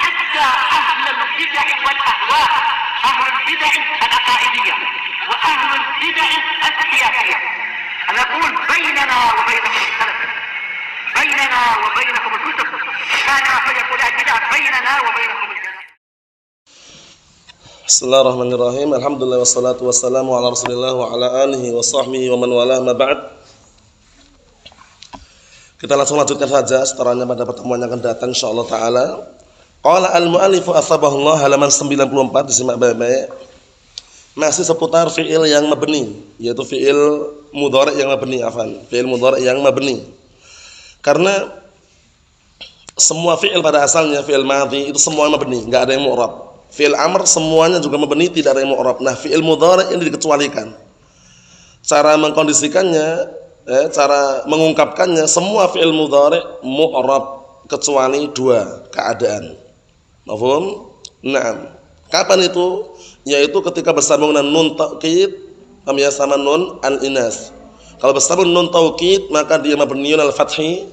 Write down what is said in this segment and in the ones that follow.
حتى أهل البدع والأهواء، أهل البدع العقائدية وأهل البدع السياسية. أنا أقول بيننا وبينكم السلف، بيننا وبينكم الكتب، كان فيقول البدع بيننا وبينكم الجنة. Bismillahirrahmanirrahim. Alhamdulillah wassalatu wassalamu ala Rasulillah wa ala alihi wa sahbihi wa man walah, ma ba'd. Kita langsung lanjutkan saja setelahnya pada pertemuan yang akan datang insyaallah taala. Qala al-mu'allifu asbahullah halaman 94, disimak baik-baik. Masih seputar fi'il yang mabni, yaitu fi'il mudhari' yang mabni, fi'il mudhari' yang mabni. Karena semua fi'il pada asalnya fi'il madhi itu semua mabni, enggak ada yang mu'rab. Fi'il amr semuanya juga mabni, tidak ada yang mu'rab. Nah, fi'il mudhari' ini dikecualikan. Cara mengkondisikannya, cara mengungkapkannya, semua fi'il mudhari' mu'rab kecuali dua keadaan. Mafhum? Naam. Kapan itu? Yaitu ketika bersambung dengan nun taukid sama nun al-inas. Kalau bersambung nun taukid maka dia mabniun al-fathi.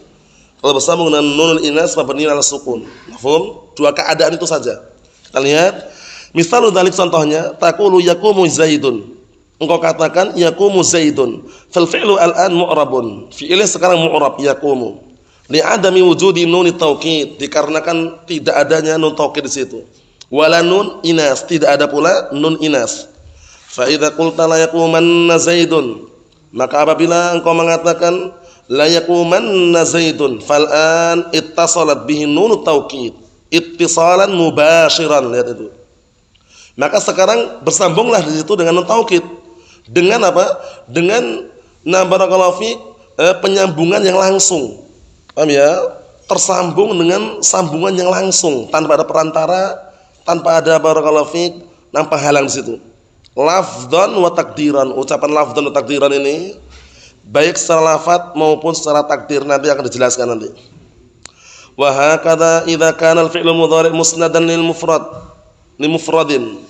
Kalau bersambung dengan nun al-inas mabniun al-sukun. Mafhum? Dua keadaan itu saja. Kita lihat, misalnya dzalik contohnya, taqulu yaqumu Zaidun. Engkau katakan yaqumu Zaidun. Fal fi'lu al-an mu'rabun. Fi'ilnya sekarang mu'rab yaqumu. Li'adami wujudi nun taukid, dikarenakan tidak adanya nun taukid di situ. Wala nun inas, tidak ada pula nun inas. Fa idza qulta la yaqumanna Zaidun, maka apabila engkau mengatakan la yaqumanna Zaidun, fal an ittasalat bihi nun taukid. Ittisalan mubashiran, lihat itu. Maka sekarang bersambunglah di situ dengan nun taukid. Dengan apa? Dengan barakallahu fi penyambungan yang langsung. Paham ya? Tersambung dengan sambungan yang langsung tanpa ada perantara, tanpa ada barakallahu fi penghalang di situ. Lafdhan wa takdiran. Ucapan lafdhan wa takdiran ini baik secara lafaz maupun secara takdir nanti akan dijelaskan nanti. Wa hakadha idza kana al-fi'lu mudhari' musnadan lil mufradin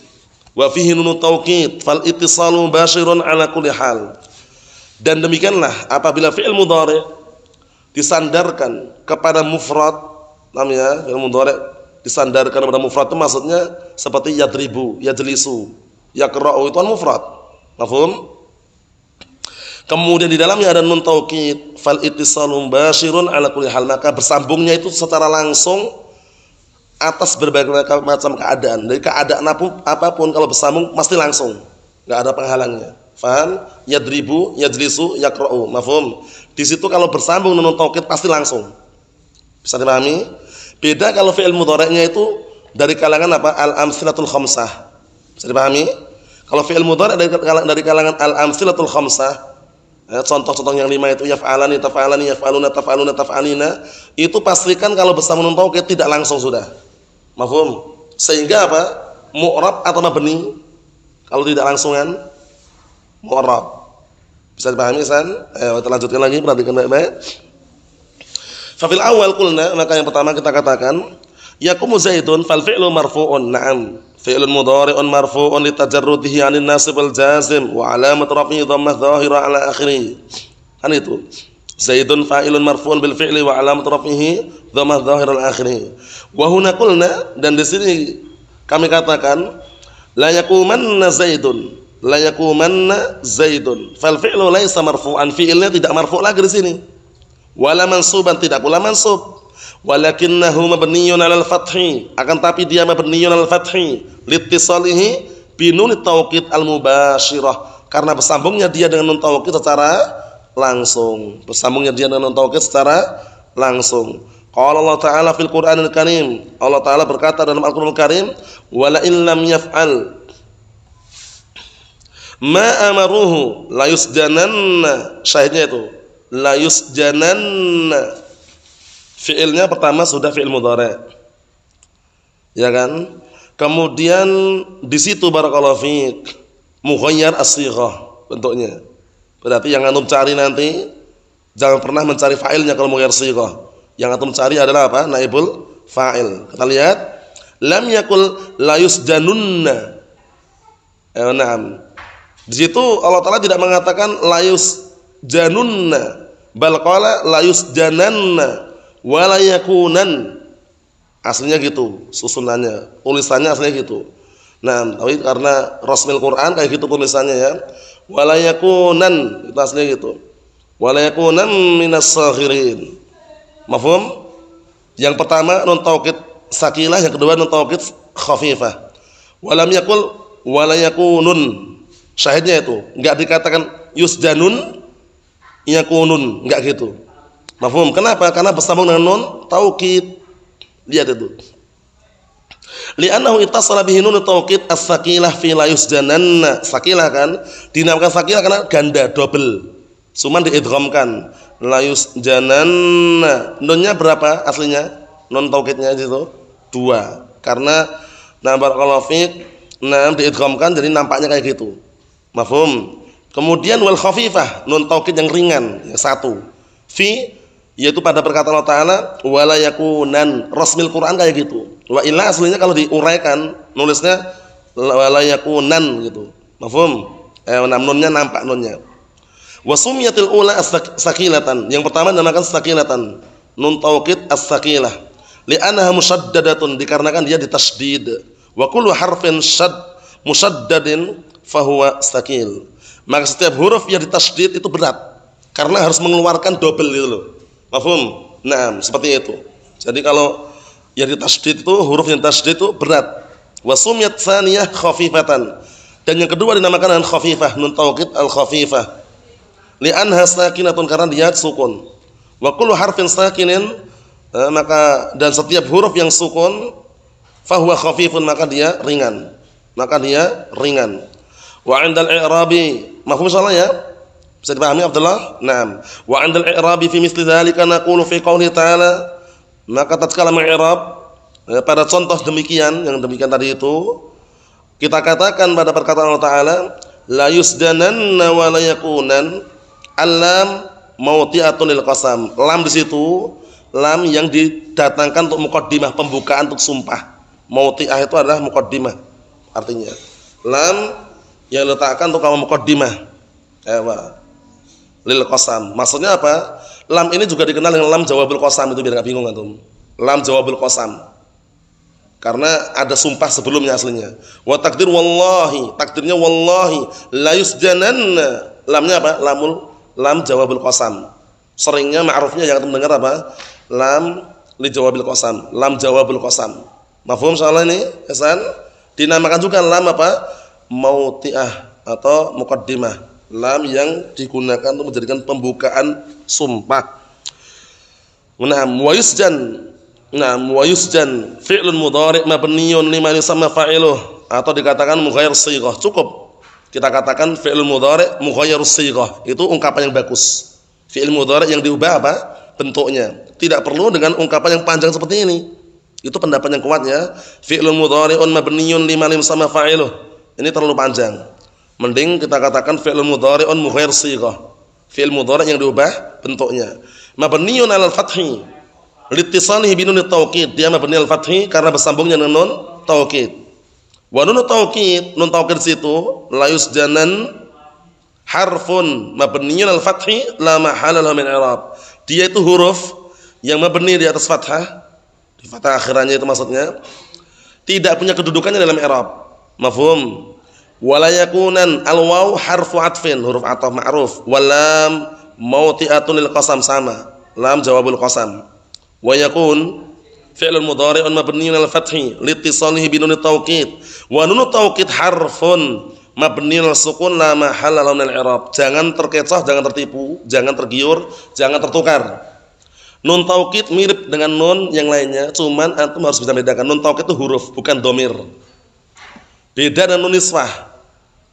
wa fihi nun taukid fal ittisalu mubashirun ala kulli hal. Dan demikianlah apabila fi'il mudhari' disandarkan kepada mufrad, namanya fi'il mudhari' disandarkan kepada mufrad itu maksudnya seperti yadribu, yajlisu, yaqra'u, itu kan mufrad. Mafhum? Kemudian di dalamnya ada nun taukid, fal ittisalu mubashirun ala kulli hal, maka bersambungnya itu secara langsung atas berbagai macam keadaan. Dari keadaan apapun kalau bersambung pasti langsung, enggak ada penghalangnya. Faham? Yadribu, yajlisu, yaqra'u. Mafhum? Di situ kalau bersambung nun taukid pasti langsung. Bisa dipahami? Beda kalau fi'il mudhari'nya itu dari kalangan apa? Al-amsilatul khamsah. Bisa dipahami? Kalau fi'il mudhari' dari kalangan al-amsilatul khamsah, contoh-contoh yang 5 itu yaf'alani, taf'alani, yaf'aluna, taf'aluna, taf'alina, itu pastikan kalau bersambung nun taukid tidak langsung sudah. Mafhum? Sehingga apa? Mu'rab atau mabni? Kalau tidak langsungan mu'rab. Bisa dipahami San? Kita lanjutkan lagi, perhatikan baik-baik. Fa fil awal qulna, maka yang pertama kita katakan yaqumu Zaidun fal fi'lu marfu'un. Na'am. Fi'lun mudhari'un marfu'un li tajarrudihi 'anil nasib wal jazim wa 'alamat raf'ihi dhammah dhahira 'ala akhirih. Kan itu. Zaidun fa'ilun marfu'un bil fi'li wa 'alamat raf'ihi dhammah dhahira 'ala akhirih. Wa huna qulna, dan di sini kami katakan la yaqumanna Zaidun. La yaqumanna Zaidun. Fal fi'lu laisa marfu'an, fi'ilnya tidak marfu' lagi di sini. Wala mansuban, tidak pula mansub. Walakinnahu mabniyyun 'alal fathi, akan tapi dia mabniyyun 'alal fathi liittisalihi bi nun taukid al-mubashirah, karena bersambungnya dia dengan nun taukid secara langsung. Bersambungnya dia dengan nun taukid secara langsung. Qala Allah Ta'ala fil Qur'anil Karim, Allah Ta'ala berkata dalam Al-Qur'anul Karim, wala in lam yaf'al ma amaruhu la yusjananna. Syahidnya itu la yusjananna. Fi'ilnya pertama sudah fi'il mudhari', ya kan? Kemudian di situ barakallahu fiik mughayyar as-shighah bentuknya. Berarti yang antum cari nanti jangan pernah mencari fa'ilnya kalau mughayyar shighah. Yang antum cari adalah apa? Naibul fa'il. Kita lihat, lam yakul la yusjanunna. Naam. Di situ Allah Ta'ala tidak mengatakan la yusjanunna, bal qala la yusjananna wala yakunan. Aslinya gitu susunannya, tulisannya aslinya gitu. Nah, tapi karena rasmil Quran kayak gitu tulisannya ya. Wala yakunan, itu aslinya gitu. Wala yakunan minas saghirin. Mafhum? Yang pertama nun taukid sakilah, yang kedua nun taukid khafifah. Walam yakul wala yakunun. Syahidnya itu, enggak dikatakan yusjanun yakunun, enggak gitu. Mafhum? Kenapa? Karena bersambung dengan nun taukid. Lihat itu. Li'annahu ittasala bihi nun taukid as-sakilah fi la yusjananna. Sakilah kan dinamakan sakilah karena ganda double. Cuman diidghamkan. La yusjananna. Nunnya berapa aslinya? Nun taukidnya itu 2. Karena barakallahu fiik, diidghamkan jadi nampaknya kayak gitu. Mafhum? Kemudian wal khafifah, nun taukid yang ringan, yang 1. Fi yaitu pada perkataan Allah Ta'ala wala yakunan, rasmil Quran kayak gitu. Wa illa aslinya kalau diuraikan nulisnya wala yakunan gitu. Mafhum? Nunnya nampak nunnya. Wa sumiyatil ula as-sakilatan, yang pertama dinamakan sakilatan, nun taukid as-sakilah. Li'annaha musyaddadatun, dikarenakan dia ditasydid. Wa kullu harfin musyaddadin fahuwa sakil. Maka setiap huruf yang ditasydid itu berat karena harus mengeluarkan double gitu loh. Mafhum? Nah, seperti itu. Jadi kalau yang ditasydid itu, huruf yang ditasydid itu berat. Wa sumiyat tsaniyah khafifatan. Dan yang kedua dinamakan dengan khafifah, nun taukid al-khafifah. Li'anha sakinatun, karena dia sukun. Wa kullu harfin sakinin, maka dan setiap huruf yang sukun fahuwa khafifun, maka dia ringan. Maka dia ringan. Wa 'indal i'rabi, mafhum insyaallah ya? Bisa dipahami Abdullah? Naam. Wa 'indal i'rabi fi misli dzalika naqulu fi qouli ta'ala, maka tatkala mengi'rab pada contoh demikian, yang demikian tadi itu, kita katakan pada perkataan Allah Ta'ala la yusdananna wa la yakunan, alam mauti'atun lil qasam. Lam di situ lam yang didatangkan untuk muqaddimah, pembukaan untuk sumpah. Mauti'ah itu adalah muqaddimah. Artinya lam yang letakkan untuk kamu muqaddimah. Lil qasam. Maksudnya apa? Lam ini juga dikenal dengan lam jawabul qasam, itu biar enggak bingung antum. Lam jawabul qasam. Karena ada sumpah sebelumnya aslinya. Wa takdir wallahi, takdirnya wallahi la yusjananna. Lamnya apa? Lam jawabul qasam. Seringnya ma'rufnya yang antum dengar apa? Lam li jawabil qasam, lam jawabul qasam. Mafhum soal ini? Hasan? Dinamakan juga lam apa? Mauti'ah atau muqaddimah. Lam yang digunakan untuk menjadikan pembukaan sumpah. Naam wa yusjan. Naam wa yusjan fi'lun mudhari' mabniyyun lima yusamma fa'iluh, atau dikatakan mughayyir shighah. Cukup kita katakan fi'lun mudhari' mughayyir shighah. Itu ungkapan yang bagus. Fi'il mudhari' yang diubah apa? Bentuknya. Tidak perlu dengan ungkapan yang panjang seperti ini. Itu pendapat yang kuat ya. Fi'lun mudhari'un mabniyyun lima yusamma fa'iluh. Ini terlalu panjang. Mending kita katakan fi'il mudhari'un mughayyir shighah. Fi'il mudhari' yang diubah bentuknya. Mabniyyun 'alal fathi liittisalihi bi nun taukid. Dia mabni al-fathi karena bersambungnya dengan nun taukid. Wa nun taukid, nun taukid situ la yusjanan harfun mabniyyun al-fathi la mahala lahu min i'rab. Dia itu huruf yang mabni di atas fathah, di fathah akhirannya itu maksudnya tidak punya kedudukannya dalam i'rab. Mafhum? Wala yakunan al-waw harfu atfin, huruf ataf ma'ruf. Walam mauti'atun lil qasam, sama, lam jawabul qasam. Wa yakun fi'lun mudhari'un mabniyyun al fathi liittisalihi bi nun taukid. Wa nun taukid harfun mabniyyun al sukun la mahalla lahu min al-i'rab. Jangan terkecoh, jangan tertipu, jangan tergiur, jangan tertukar. Nun taukid mirip dengan nun yang lainnya, cuman antum harus bisa bedakan. Nun taukid itu huruf, bukan domir. Beda dengan nun niswah.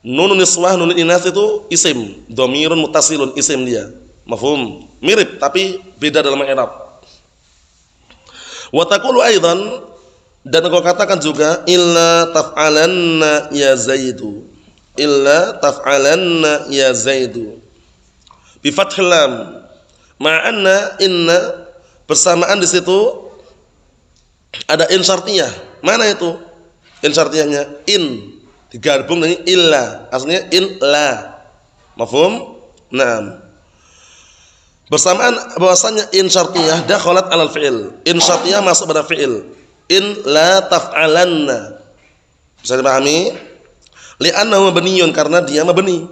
Nun niswah, nun inas itu isim, dhamirun muttasilun, isim dia. Mafhum? Mirip tapi beda dalam i'rab. Wa taqulu aidan, dan kau katakan juga illa taf'alanna ya zaidu. Illa taf'alanna ya zaidu. Bi fathil lam. Ma'anna inna, bersamaan di situ ada in syartiyah. Mana itu? In syartiyahnya in digabung dengan illa, aslinya in la. Mafhum? Naam. Bersamaan bahwasanya in syartiyah dakhalat alal fi'il. In syartiyah masuk pada fi'il. in la taf'alanna. Bisa dipahami? Li'annahu mabniyun, karena dia mabni.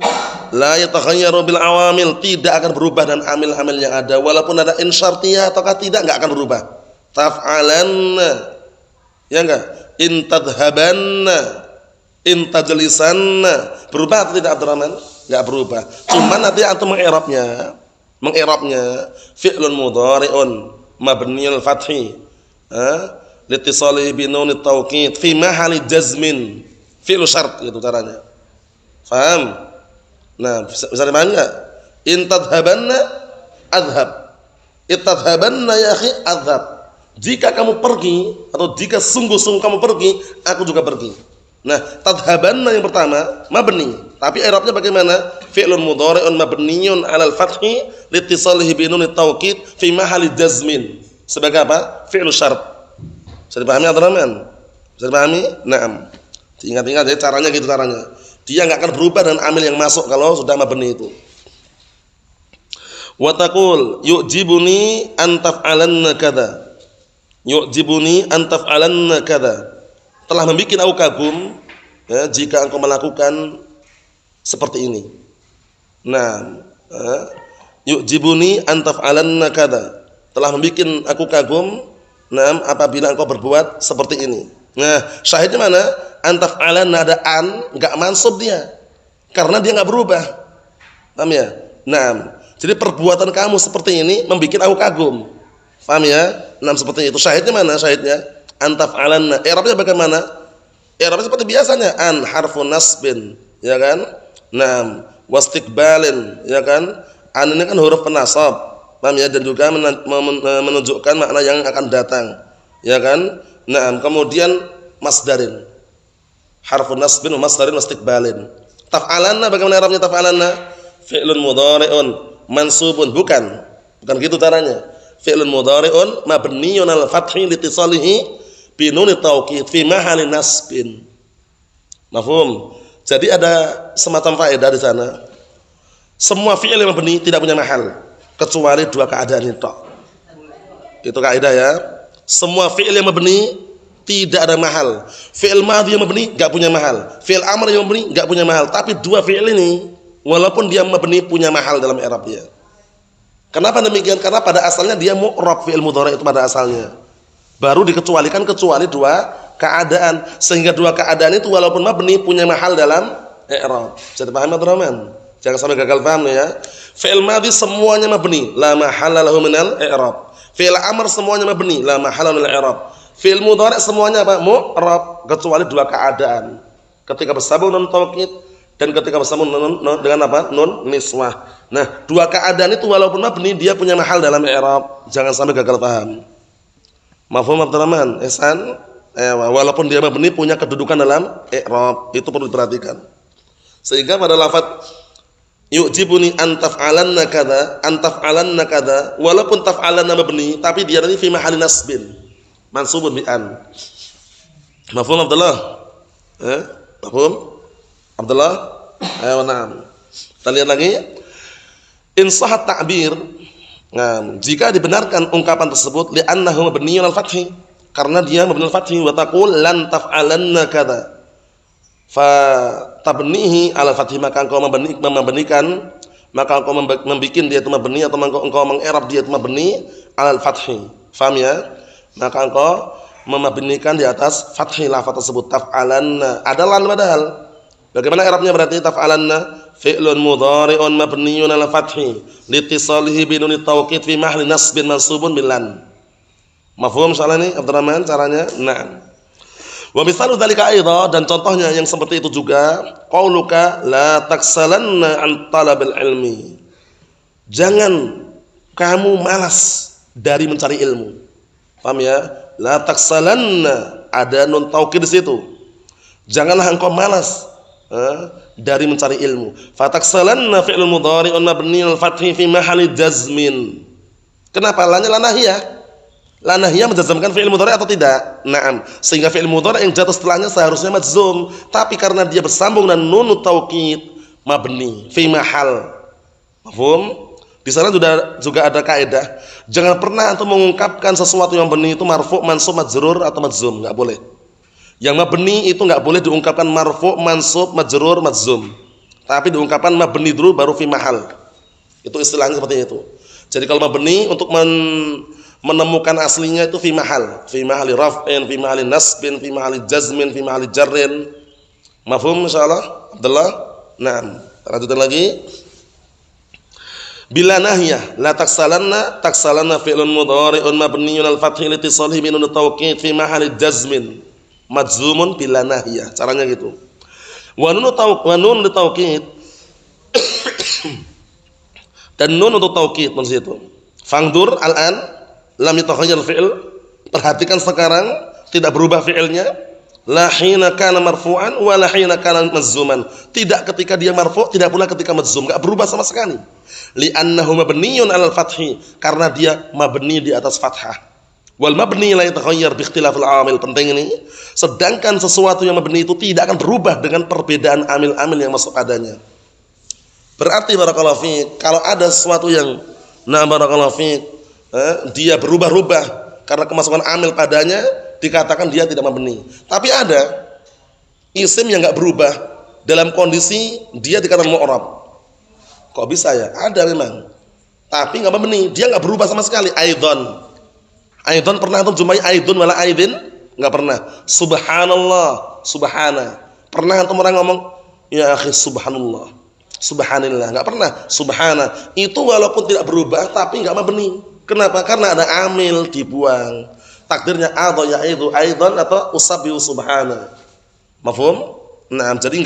La yataghayyaru bil awamil, tidak akan berubah dan amil-amil yang ada walaupun ada in syartiyah ataukah tidak, enggak akan berubah. Taf'alanna. Ya enggak? In tadhhabanna, in tajlisanna. Berubah atau tidak Abdurrahman? Enggak berubah. Cuma nanti antum mengi'rabnya fi'lun mudhari'un mabniyul fathi, litisalihi bi nunit taukid fi mahali jazmin, fi'lu syart, gitu caranya. Paham? Nah, bisa dipahami enggak? In tadhhabanna adhhab. Itadhhabanna ya akhi adhhab. Jika kamu pergi atau jika sungguh-sungguh kamu pergi, aku juga pergi. Nah, tadhhabanna yang pertama mabni, tapi i'rabnya bagaimana? Fi'lun mudhari'un mabniyun 'alal fathi litisalihi bi nunit taukid fi mahali jazmin. Sebagai apa? Fi'lu syart. Bisa dipahami Abdurrahman? Bisa dipahami? Naam. Diingat-ingat ya, caranya gitu caranya. Dia enggak akan berubah dengan amil yang masuk kalau sudah mabni itu. Wa taqul yu'jibuni an taf'alanna kadza. Yu'jibuni an taf'alanna kadza. Telah membuat aku kagum ya, jika engkau melakukan seperti ini. Nah, yu'jibuni an taf'alanna kadza. Telah membuat aku kagum apabila engkau berbuat seperti ini. Nah, syahidnya mana? An taf'alanna, ada an, enggak mansub dia. Karena dia enggak berubah. Paham ya? Nah, jadi perbuatan kamu seperti ini membuat aku kagum. Paham ya? Nah, seperti itu. Syahidnya mana syahidnya? An taf'alanna. I'rabnya bagaimana? I'rabnya seperti biasanya, an harfun nasbin, ya kan? Naam, wastiqbalin, ya kan? An ini kan huruf penasab. Paham ya? Dan juga menunjukkan makna yang akan datang, ya kan? Naam, kemudian masdarin. Harfun nasbin wa masdarin wastiqbalin. Taf'alanna, bagaimana i'rabnya taf'alanna? Fi'lun mudhari'un mansubun, bukan gitu caranya. Fi'lun mudhari'un mabniyun 'alal fathi litisalihi bi nunit taukid fi mahali nasbin. Mafhum? Jadi ada semacam faedah di sana. Semua fi'il yang mabni tidak punya mahal kecuali dua keadaan itu. Itu kaidah ya. Semua fi'il yang mabni tidak ada mahal. Fi'il madhi yang mabni enggak punya mahal. Fi'il amr yang mabni enggak punya mahal, tapi dua fi'il ini walaupun dia mabni punya mahal dalam i'rab dia. Kenapa demikian? Karena pada asalnya dia mu'rab, fi'il mudhari' itu pada asalnya. Baru dikecualikan kecuali dua keadaan, sehingga dua keadaan itu walaupun mabni punya mahal dalam i'rab. Bisa dipahami Abdurrahman? Jangan sampai gagal paham ya. Fi'il madhi semuanya mabni, la mahalla lahu minal i'rab. Fi'il amr semuanya mabni, la mahalla minal i'rab. Fi'il mudhari' semuanya apa? Mu'rab, kecuali dua keadaan. Ketika bersambung nun taukid dan ketika bersambung dengan apa? Nun niswah. Nah, dua keadaan itu walaupun mabni dia punya mahal dalam i'rab. Jangan sampai gagal paham. Mafhum Abdurrahman? Ihsan? Walaupun dia mabni punya kedudukan dalam i'rab, itu perlu diperhatikan. Sehingga pada lafaz yu'jibuni an taf'alanna kadza, walaupun taf'alanna mabni tapi dia nanti fi mahali nasbin, mansubun bi an. Mafhum Abdullah? Mafhum? Abdullah? Ayo na'am. Kita lihat lagi. In sahat ta'bir. Nah, jika dibenarkan ungkapan tersebut li'annahu mabniyun al-fathi, karena dia mabni al-fathi, wa taqul lan taf'alanna kadza. Fa tabnihi al-fathi, maka engkau membenikan, maka engkau membikin dia itu mabni atau engkau mengi'rab dia itu mabni al-fathi. Faham ya? Maka engkau memabnikan di atas fathi lafaz tersebut, taf'alanna. Ada lan padahal. Bagaimana i'rabnya berarti taf'alanna? Fi'lun mudhari'un mabniyun 'ala fathi litisalihi bi nunit taukid fi mahli nasbin mansubun bil lan. Mafhum soal ini Abdurrahman caranya? Na'am. Wa misalu dzalika aidha, dan contohnya yang seperti itu juga qauluka la taksalanna an talabil ilmi. Jangan kamu malas dari mencari ilmu. Paham ya? La taksalanna, ada nun taukid di situ. Janganlah engkau malas dari mencari ilmu. Fataksalanna fi'lun mudhari'un mabniun al-fathi fi mahali jazmin. Kenapa? Lannya lanahiyah. Lanahiyah menjazmkan fi'il mudhari' atau tidak? Naam. Sehingga fi'il mudhari' yang jatuh setelahnya seharusnya majzum, tapi karena dia bersambung dengan nun taukid mabni fi mahal. Mafhum? Di sana juga ada kaidah, jangan pernah antum mengungkapkan sesuatu yang mabni itu marfu', mansub, majrur atau majzum, enggak boleh. Yang mabni itu enggak boleh diungkapkan marfu', mansub, majrur, majzum. Tapi diungkapkan mabni dulu baru fi mahal. Itu istilahnya seperti itu. Jadi kalau mabni untuk menemukan aslinya itu fi mahali raf'in, fi mahali nasbin, fi mahali jazmin, fi mahali jarrin. Mafhum insyaallah? Abdullah? Naam. Lanjutkan lagi. Bila nahiyah la taksalanna fi'lun mudhari'un mabniun al-fathi litisalihi min nun tawkid fi mahali jazmin majzumun bila nahiyah. Caranya gitu. Wa nun tawkid dan nun untuk taukid maksud itu. Fangdur al-an lam yataghayyar fi'l. Perhatikan sekarang tidak berubah fi'ilnya. La hina kana marfu'an wa la hina kana majzuman. Tidak ketika dia marfu', tidak pula ketika majzum, enggak berubah sama sekali. Li'annahu mabniun 'alal fathi, karena dia mabni di atas fathah. Wal mabni la yataghayyar bi ikhtilafil 'amil. Penting ini. Sedangkan sesuatu yang mabni itu tidak akan berubah dengan perbedaan amil-amil yang masuk padanya. Berarti barakallahu fiik, kalau ada sesuatu yang barakallahu fiik, dia berubah-ubah karena kemasukan amil padanya, dikatakan dia tidak mabni. Tapi ada isim yang enggak berubah dalam kondisi dia dikatakan mu'rab. Kok bisa ya? Ada memang. Tapi enggak mabni, dia enggak berubah sama sekali. Aidon pernah antum jumpai aidun wala aidin? Enggak pernah. Subhanallah, subhana. Pernah antum orang ngomong, ya akhi subhanallah, subhanallah? Enggak pernah. Subhana. Itu walaupun tidak berubah tapi enggak mabni. Kenapa? Karena ada amil dibuang. Takdirnya atau yaitu aidon atau usabbihu subhana. Mafhum? Nah, jadi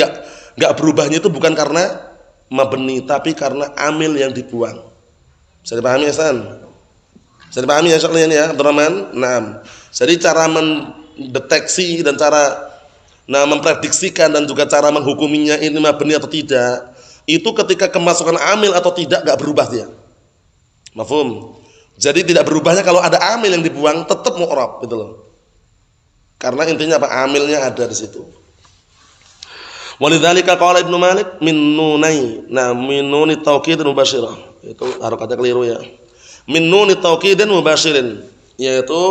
enggak berubahnya itu bukan karena mabni tapi karena amil yang dibuang. Bisa dipahami ya, San? Bisa dipahami ya sekalian ya, Abdurrahman? Nah, jadi cara mendeteksi dan cara memprediksikan dan juga cara menghukuminya ini mabni atau tidak, itu ketika kemasukan amil atau tidak enggak berubah dia. Mafhum? Jadi tidak berubahnya kalau ada amil yang dibuang tetap mu'rab gitu loh. Karena intinya apa? Amilnya ada di situ. Walidzalika qala Ibnu Malik min nunai. Nah, min nuni taukid mubashirah. Itu harokatnya keliru ya. Min nuni taukidin mubashirin, yaitu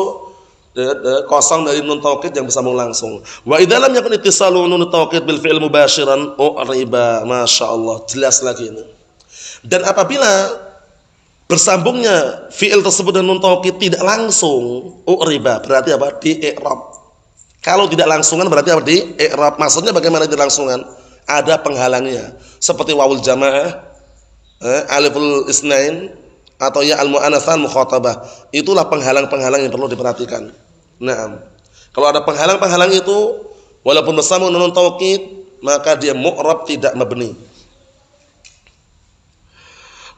kosong dari nun taukid yang bersambung langsung. Wa idza lam yakun ittisalu nun taukid bil fi'il mubashiran riba. Masyaallah, jelas lagi ini. Dan apabila bersambungnya fi'il tersebut dengan nun taukid tidak langsung, riba, berarti apa? Di i'rab. Kalau tidak langsungan berarti apa? Di i'rab. Maksudnya bagaimana di langsungan? Ada penghalangnya. Seperti wawul jamaah, aliful isnain, atau ya al-mu'anatsan mukhatabah. Itulah penghalang-penghalang yang perlu diperhatikan. Nah, kalau ada penghalang-penghalang itu walaupun bersambung nun taukid, maka dia mu'rab tidak mabni.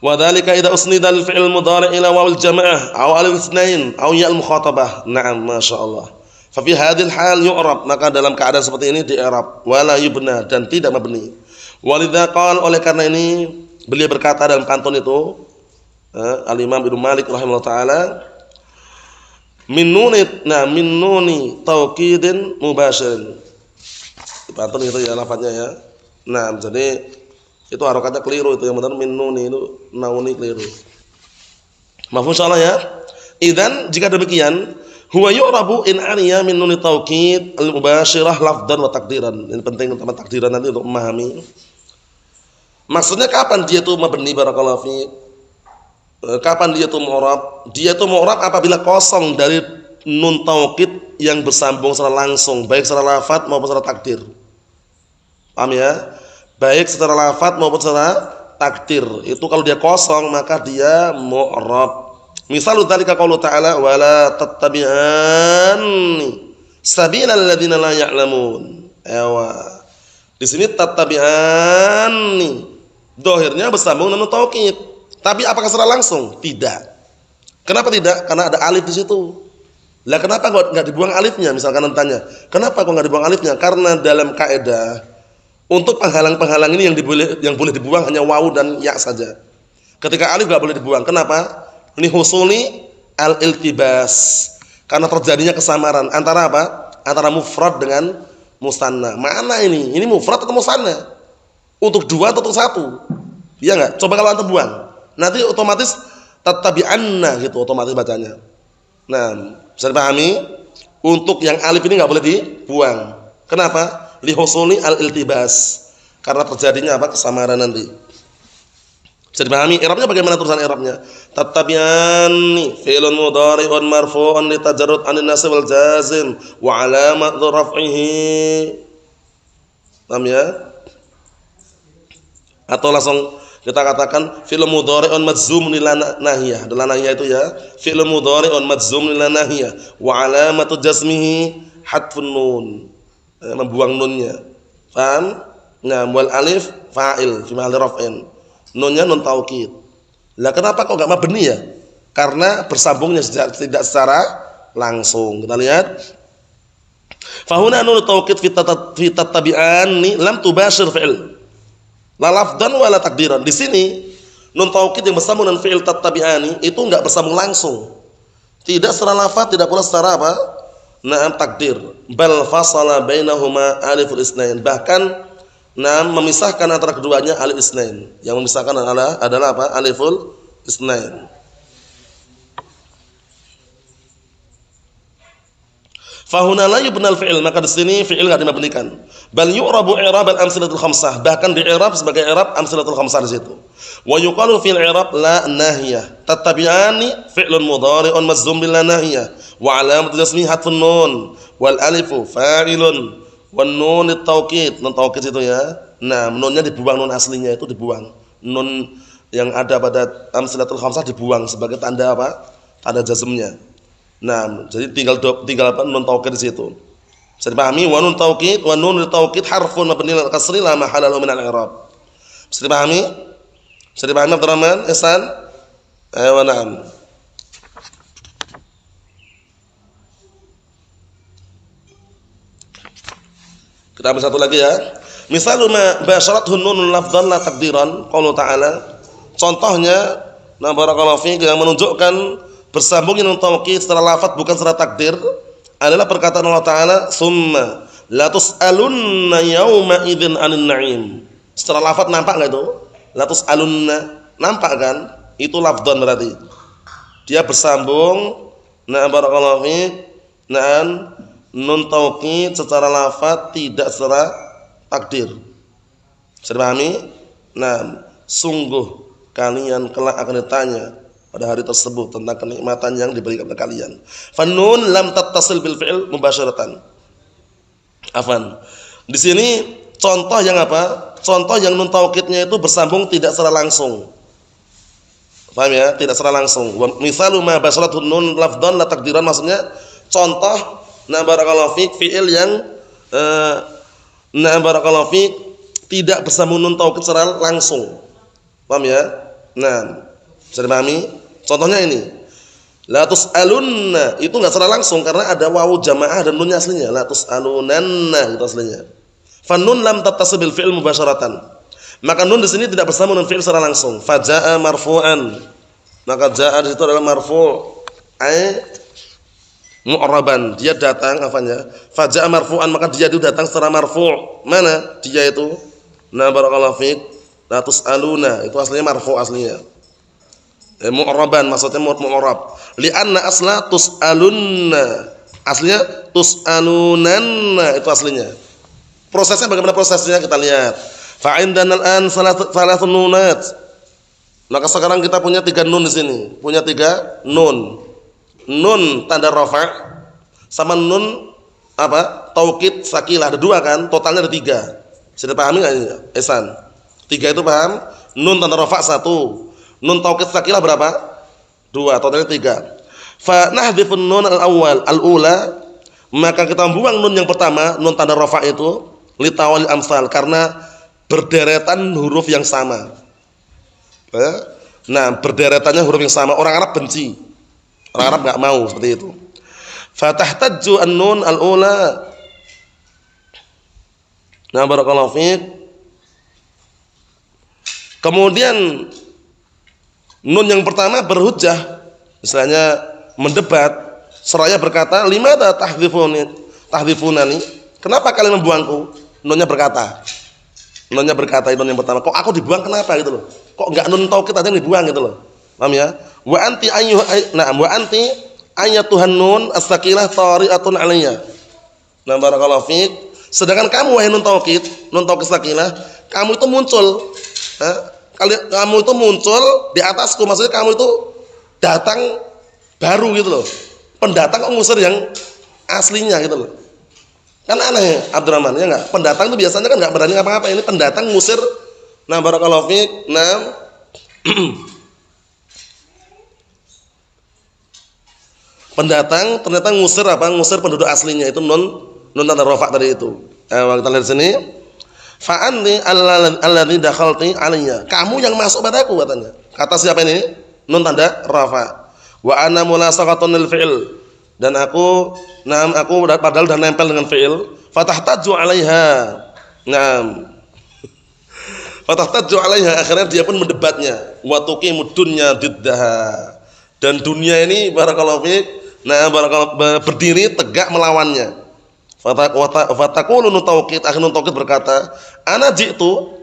Wa dzalika idza usnida al fi'il mudhari' ila wawil jamaah aw alif itsnain aw ya al mukhatabah. Na'am, masyaallah. Fa fi hadhil hal yu'rab, maka dalam keadaan seperti ini di i'rab wala yubna dan tidak mabni. Walidza qala, oleh karena ini beliau berkata dalam pantun itu, Al Imam Ibnu Malik rahimahullah taala, min nuni taukidin mubashirin. Pantun itu ya lafadznya ya. Nah, jadi itu harokatnya keliru, itu yang benar min nuni itu nauni keliru. Mafhum insyaallah ya. Idzan jika demikian, huwa yu'rabu in aniya min nuni taukid al mubashirah lafdan wa takdiran. Ini penting teman takdiran nanti untuk memahami. Maksudnya kapan dia itu mabni barakallahu fiik? Kapan dia itu mu'rab? Dia itu mu'rab apabila kosong dari nun taukid yang bersambung secara langsung, baik secara lafaz maupun secara takdir. Paham ya? Baik secara lafaz maupun secara takdir. Itu kalau dia kosong maka dia mu'rab. Misal dzalika qaulu ta'ala wala tattabi'anni sabilal ladzina la ya'lamun. Di sini tattabi'anni dohirnya bersambung nun taukid. Tapi apakah secara langsung? Tidak. Kenapa tidak? Karena ada alif di situ. Lah kenapa enggak dibuang alifnya? Misalkan tanya, kenapa kok enggak dibuang alifnya? Karena dalam kaidah untuk penghalang-penghalang ini yang boleh dibuang hanya wawu dan ya saja. Ketika alif enggak boleh dibuang. Kenapa? Li husuli al-iltibas. Karena terjadinya kesamaran antara apa? Antara mufrad dengan musanna. Mana ini? Ini mufrad atau musanna? Untuk dua atau untuk satu? Iya enggak? Coba kalau antum buang. Nanti otomatis tattabi'anna gitu otomatis bacanya. Nah, bisa dipahami? Untuk yang alif ini enggak boleh dibuang. Kenapa? Li husuli al-iltibas. Karena terjadinya apa? Kesamaran nanti. Bisa dipahami? I'rabnya bagaimana tulisan i'rabnya? Tattabi'anni fi'lun mudhari'un marfu'un li tajarrud 'anil nasb wal jazim wa 'alamat raf'ihi. Paham ya? Atau langsung kita katakan fi'l mudhari'un majzum lil nahiyah. Adalah nahiyah itu ya. Fi'l mudhari'un majzum lil nahiyah wa 'alamatu jazmihi hadfun nun. Membuang nunnya. Paham? Nah, wal alif fa'il fi mahalli raf'in. Nunnya nun taukid. Lah kenapa kok enggak mabni ya? Karena bersambungnya tidak secara langsung. Kita lihat. Fa huna nun taukid fi tattabi'ani lam tubashir fi'il. La lafdan wala takdiran. Di sini nun taukid yang bersambung dengan fi'il tattabi'ani itu enggak bersambung langsung. Tidak secara lafaz, tidak pula secara apa? Na'am takdir. Bal fasala bainahuma aliful isnain. Bahkan memisahkan antara keduanya alif isnain. Yang memisahkan adalah apa? Aliful isnain. Fahuna la yubnal fi'il, maka di sini fi'il enggak dimabnikan. Bal yu'rabu i'rab al-amsilatul khamsah, bahkan di i'rab sebagai i'rab amsilatul khamsah di situ. Wa yuqalu fil i'rab la nahiyah. Tattabi'ani fi'lun mudhari'un majzum bil la nahiyah wa 'alamatu jazmihi hadfun nun wal alifu fa'ilun wan nun at-taukid. Nun taukid itu ya. Nah, nunnya dibuang, nun aslinya itu dibuang. Nun yang ada pada amsilatul khamsah dibuang sebagai tanda apa? Tanda jazmnya. Nah, jadi tinggal apa? Nun taukid di situ. Bisa dipahami? Wa nun taukid, wa nun taukid harfun mabni al kasri la mahalla lahu min al-i'rab. Bisa dipahami? Bisa dipahami Abdurrahman? Ihsan? Wa na'am. Kita ambil satu lagi ya. Misalnya ma basyarathu nunun lafdhan la takdiran, qaulu ta'ala. Contohnya, na barakallahu fiik yang menunjukkan bersambungnya nun taukid secara lafaz bukan secara takdir adalah perkataan Allah Ta'ala summa la tus'alunna yawma idzin 'anil na'im. Secara lafaz nampak enggak itu? La tus'alunna, nampak kan? Itu lafdhan berarti. Dia bersambung na barakallahu fiik na nun taukid secara lafaz tidak secara takdir. Bisa dipahami? Nah, sungguh kalian kelak akan ditanya pada hari tersebut tentang kenikmatan yang diberikan kepada kalian. Fanun lam tattasil bil fi'il mubasharatan. Afan. Di sini contoh yang apa? Contoh yang nun taukidnya itu bersambung tidak secara langsung. Paham ya? Tidak secara langsung. Misalu ma basyarathu nun lafdhan la takdiran, maksudnya contoh na barakallahu fiik fi'il yang na barakallahu fiik tidak bersambung nun taukid secara langsung. Paham ya? Nah, bisa dipahami? Contohnya ini, la tus'alunna itu enggak secara langsung karena ada wawu jamaah dan nunnya aslinya, la tus'alunanna itu aslinya. Fa nun lam tattasil bil fi'il mubasharatan. Maka nun di sini tidak bersambung dengan fi'il secara langsung. Fa jaa marfu'an. Maka jaa di situ adalah marfu' ai mu'raban. Dia datang apanya? Fa jaa marfu'an, maka dia itu datang secara marfu'. Mana dia itu? Na barakallahu fiik. La tus'aluna itu aslinya marfu' aslinya. Mu'raban maksudnya mu'rab. Li'anna asla tus'alunna. Aslinya tus'alunanna itu aslinya. Prosesnya bagaimana prosesnya kita lihat. Fa indana al-an thalathun nunat. Maka sekarang kita punya 3 nun di sini. Punya 3 nun. Nun tanda rafa' sama nun apa? Taukid sakilah, ada 2 kan? Totalnya ada 3. Sudah pahami enggak ini? Ihsan. 3 itu paham? Nun tanda rafa' 1. Nun taukid sakilah berapa? 2, totalnya 3. Fa nahdhifun nun al-awwal al-ula, maka kita buang nun yang pertama, nun tanda rafa' itu li tawalil amsal karena berderetan huruf yang sama. Nah, berderetannya huruf yang sama. Orang Arab benci. Orang Arab enggak mau seperti itu. Fa tahtajju an-nun al-ula. Nah, barakallahu fiik. Kemudian nun yang pertama berhujjah, misalnya mendebat, seraya berkata, "Limadza tahdhifunani? Kenapa kalian membuangku?" Nunnya berkata. Nunnya berkata itu yang pertama, kok aku dibuang kenapa gitu loh? Kok enggak nun taukid aja yang dibuang gitu loh. Paham ya? Wa anti wa anti ayatuhan nun as-sakinah tari'atun 'alayya. Nah, barakallahu fiik. Sedangkan kamu wahai nun taukid sakinah, kamu itu muncul. Kamu itu muncul di atasku, maksudnya kamu itu datang baru gitu loh. Pendatang kok ngusir yang aslinya gitu loh. Kan aneh Abdurrahman, ya enggak? Pendatang itu biasanya kan enggak berani apa-apa, ini pendatang ngusir. Nah, barakallahu fiik. Nah, pendatang ternyata ngusir apa? Ngusir penduduk aslinya, itu nun tanda rafa tadi itu. Kita lihat sini. Fa anti alladzi dakhalti alayya. Kamu yang masuk padaku katanya. Kata siapa ini? Nun tanda rafa. Wa ana mulasaqatun lil fi'il. Dan aku padahal udah nempel dengan fi'il. Fatahtaju 'alaiha. Naam. Fatahtaju 'alaiha, akhirnya dia pun mendebatnya. Wa tuqimud dunya diddaha. Dan dunia ini barakallahu fiik, berdiri tegak melawannya. Fataqulu nutawqid, akhirnya nutawqid berkata, ana ji'tu,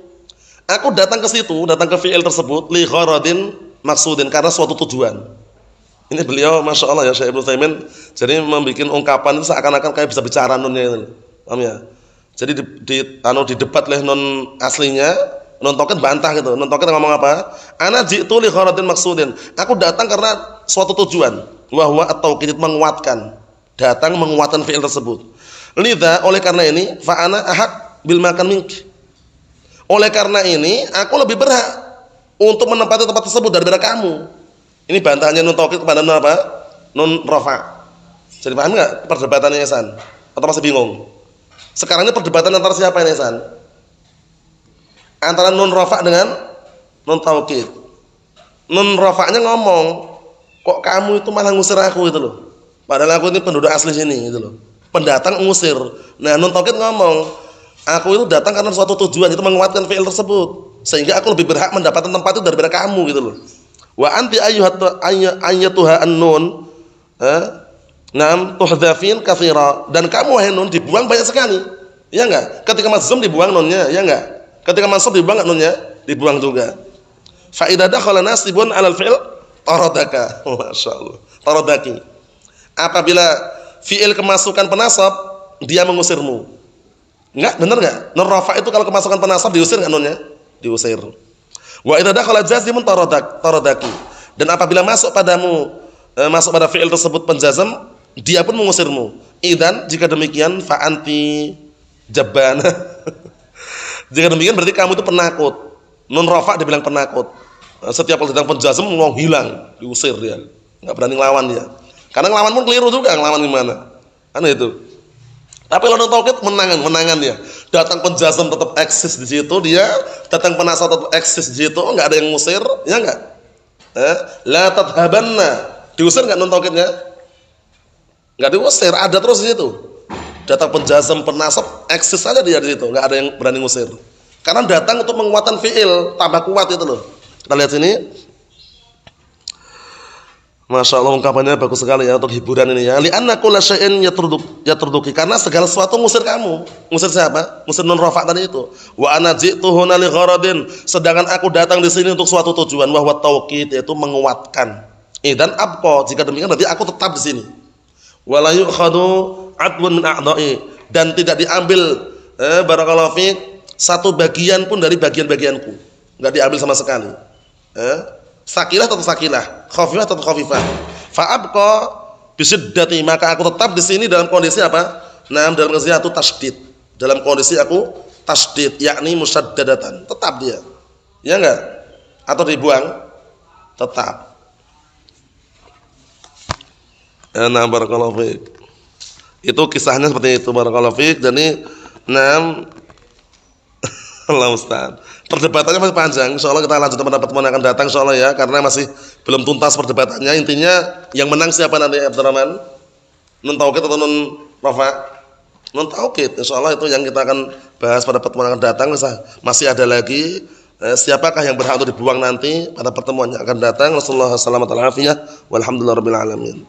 aku datang ke situ, datang ke fi'il tersebut li gharadin maksudin, karena suatu tujuan. Ini beliau Masya Allah ya Syekh Ibnu Utsaimin, jadi membuat ungkapan itu seakan-akan kayak bisa bicara nunnya itu. Paham ya? Jadi di debat oleh nun aslinya, nun tauqid bantah gitu. Nun tauqid ngomong apa? Ana ji'tu li gharadin maksudin. Aku datang karena suatu tujuan. Wa huwa at-tauqid, menguatkan. Datang menguatkan fi'il tersebut. Lidza, oleh karena ini, fa ana ahaq bil makan minki. Oleh karena ini, aku lebih berhak untuk menempati tempat tersebut daripada kamu. Ini bantahannya nun taukid kepada nun apa? Nun rafa. Jadi paham enggak perdebatannya Ihsan? Atau masih bingung? Sekarang ini perdebatan antara siapa ini Ihsan? Antara nun rafa dengan nun taukid. Nun rafa'nya ngomong, kok kamu itu malah ngusir aku gitu loh. Padahal aku ini penduduk asli sini gitu loh. Pendatang ngusir. Nah, nun taukid ngomong, aku itu datang karena suatu tujuan, itu menguatkan fi'il tersebut. Sehingga aku lebih berhak mendapatkan tempat itu daripada kamu gitu loh. Wa anti ayyatuha an-nun tuhdhafin katsira, dan kamu wahai nun dibuang banyak sekali. Ya enggak? Ketika mazmum dibuang nunnya, ya enggak? Ketika mansub dibuang enggak nunnya? Dibuang juga. Fa idza dakhala nasibun 'alal fi'l taradaka. Masyaallah. Taradaki. Apabila fi'il kemasukan penasab, dia mengusirmu. Enggak, benar enggak? Nun rafa itu kalau kemasukan penasab diusir enggak nunnya? Diusir. Wa idza dakhala jazimun taradaki. Dan apabila masuk pada fi'il tersebut penjazam, dia pun mengusirmu. Idzan, jika demikian fa anti jabbana. Jika demikian berarti kamu itu penakut. Nun rafa dibilang penakut. Setiap kali datang penjazam mau hilang, diusir dia. Enggak berani ngelawan dia. Karena ngelawan pun keliru juga, ngelawan gimana? Kan itu. Tapi kalau nun taukid menangan dia. Datang penjazam tetap eksis di situ, dia datang penasab tetap eksis di situ, enggak ada yang ngusir, ya enggak? La tadhabanna. Diusir enggak nun taukidnya? Enggak diusir, ada terus di situ. Datang penjazam penasab eksis saja dia di situ, enggak ada yang berani ngusir. Karena datang untuk menguatkan fi'il, tambah kuat itu loh. Kita lihat sini. Masya Allah, ungkapannya bagus sekali ya untuk hiburan ini ya. Li'anna kulla syai'in yatruduki, karena segala sesuatu ngusir kamu. Ngusir siapa? Ngusir nun rafa tadi itu. Wa ana ji'tu huna li gharadin, sedangkan aku datang di sini untuk suatu tujuan, wa huwa tauqid, yaitu menguatkan. Idzan abqa, jika demikian berarti aku tetap di sini. Wa la yu'khadu 'adwun min a'dha'i, dan tidak diambil barakallahu fiik satu bagian pun dari bagian-bagianku. Enggak diambil sama sekali. Sakilah atau sakilah, khafifah atau khafifah. Fa abqa bisiddati, maka aku tetap di sini dalam kondisi apa? Dalam kondisi aku tasydid. Dalam kondisi aku tasydid, yakni musaddadatan. Tetap dia. Ya enggak? Atau dibuang? Tetap. Nah, barakallahu fiik. Itu kisahnya seperti itu, barakallahu fiik. Jadi, Allah Ustaz. Perdebatannya masih panjang. Insyaallah kita lanjutkan pada pertemuan yang akan datang insyaallah ya, karena masih belum tuntas perdebatannya. Intinya yang menang siapa nanti Abdurrahman? Nun taukid atau nun rafa? Nun taukid. Insyaallah itu yang kita akan bahas pada pertemuan yang akan datang. Masih ada lagi siapakah yang berhak untuk dibuang nanti pada pertemuan yang akan datang. Wassallallahu alaihi wasallam. Walhamdulillahirabbil alamin.